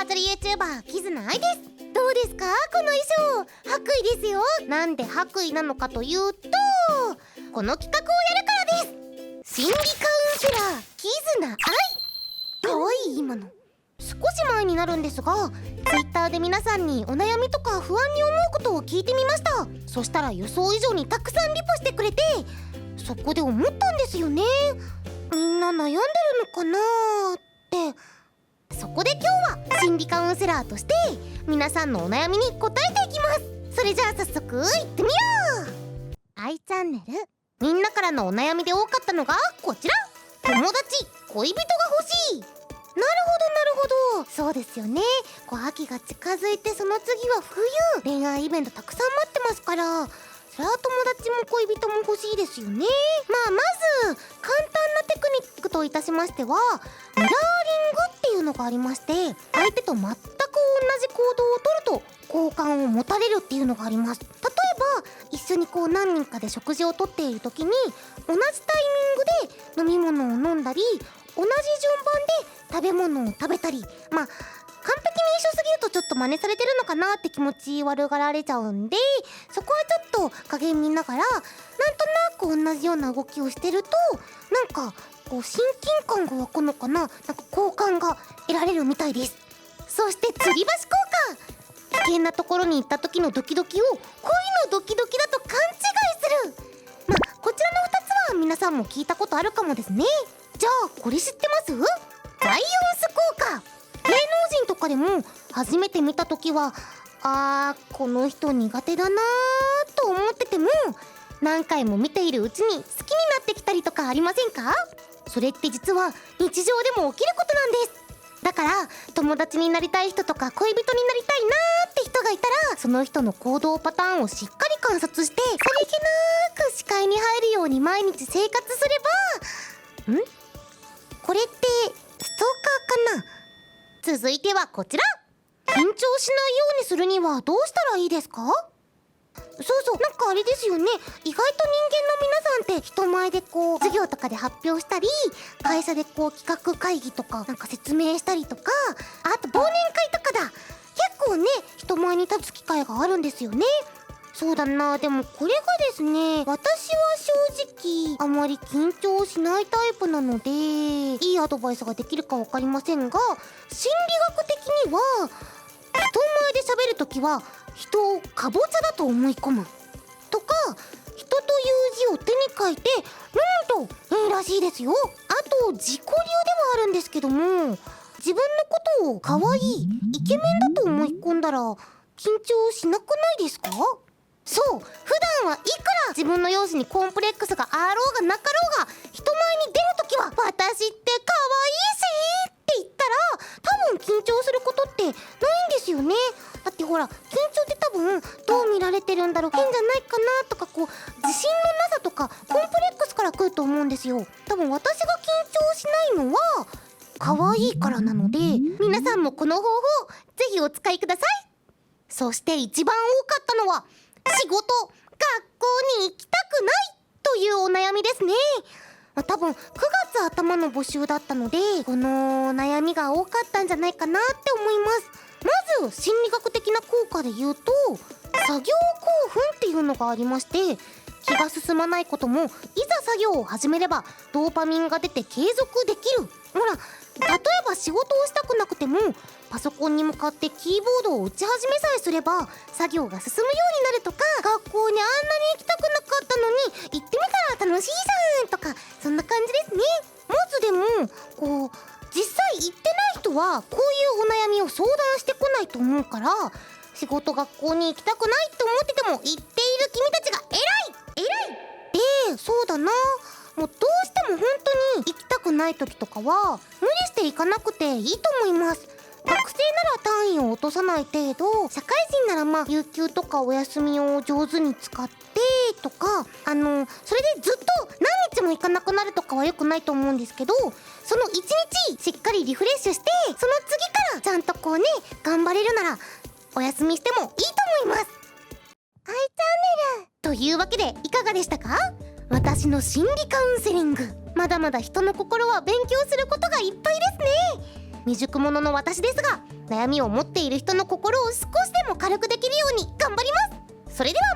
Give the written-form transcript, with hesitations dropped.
バズり YouTuber キズナアイです。どうですかこの衣装、白衣ですよ。なんで白衣なのかというと、この企画をやるからです。心理カウンセラーキズナアイ。かわいい今の。少し前になるんですが、Twitter で皆さんにお悩みとか不安に思うことを聞いてみました。そしたら予想以上にたくさんリポしてくれて、そこで思ったんですよね。みんな悩んでるのかなーって。そこで今日は心理カウンセラーとして皆さんのお悩みに答えていきます。それじゃあ早速いってみよう。I チャンネル。みんなからのお悩みで多かったのがこちら。友達、恋人が欲しい。なるほど、そうですよね。秋が近づいて、その次は冬。恋愛イベントたくさん待ってますから、それは友達も恋人も欲しいですよね。まず簡単なテクニックといたしましては、ミラーリングっていうのがありまして、相手と全く同じ行動をとると好感を持たれるっていうのがあります。例えば一緒に何人かで食事をとっている時に、同じタイミングで飲み物を飲んだり、同じ順番で食べ物を食べたり、完璧に一緒すぎるとちょっと真似されてるのかなって気持ち悪がられちゃうんで、そこはちょっと加減見ながら、なんとなく同じような動きをしてると、親近感が湧くのかな、好感が得られるみたいです。そして吊り橋効果。危険なところに行った時のドキドキを恋のドキドキだと勘違いする。こちらの2つは皆さんも聞いたことあるかもですね。じゃあこれ知ってます？ザイオンス効果。芸能人とかでも初めて見た時はこの人苦手だなーと思ってても、何回も見ているうちに好きになってきたりとかありませんか？それって実は日常でも起きることなんです。だから友達になりたい人とか恋人になりたいなーって人がいたら、その人の行動パターンをしっかり観察して、さりげなく視界に入るように毎日生活すれば、これってストーカーかな？続いてはこちら。緊張しないようにするにはどうしたらいいですか？あれですよね。意外と人間の皆さんって人前で授業とかで発表したり、会社で企画会議とか説明したりとか、あと忘年会とかだ。結構ね、人前に立つ機会があるんですよね。そうだな。でもこれがですね、私は正直あまり緊張しないタイプなので、いいアドバイスができるか分かりませんが、心理学的には人前で喋るときは人をかぼちゃだと思い込むとか、人という字を手に書いて読むといいらしいですよ。あと自己流ではあるんですけども、自分のことを可愛いイケメンだと思い込んだら緊張しなくないですか？そう、普段はいくら自分の容姿にコンプレックスがあろうがなかろうが、人前に出るときは私って可愛いしって言ったら、多分緊張することってないんですよね。だってほら、緊張って多分どう見られてるんだろう、変じゃないかなとか、自信のなさとかコンプレックスから来ると思うんですよ。多分私が緊張しないのは可愛いからなので、皆さんもこの方法ぜひお使いください。そして一番多かったのは、仕事、学校に行きたくないというお悩みですね。多分9月頭の募集だったので、この悩みが多かったんじゃないかなって思います。まず心理学的な効果で言うと、作業興奮っていうのがありまして、気が進まないこともいざ作業を始めればドーパミンが出て継続できる。例えば仕事をしたくなくてもパソコンに向かってキーボードを打ち始めさえすれば作業が進むようになるとか、学校にあんなに行きたくなかったのに行ってみたら楽しいじゃんとか、そんな感じですね。まずでも実際行ってない人はこういうお悩みを相談してこないと思うから、仕事学校に行きたくないと思ってても行っている君たちが偉い。そうだな、もうどうしても本当に行きたくない時とかは無理して行かなくていいと思います。学生なら単位を落とさない程度、社会人なら有給とかお休みを上手に使ってとか、それでずっと何日も行かなくなるとかは良くないと思うんですけど、その1日しっかりリフレッシュして、その次からちゃんと頑張れるならお休みしてもいいと思います。I チャンネルというわけでいかがでしたか？私の心理カウンセリング。まだまだ人の心は勉強することがいっぱいですね。未熟者の私ですが、悩みを持っている人の心を少しでも軽くできるように頑張ります。それでは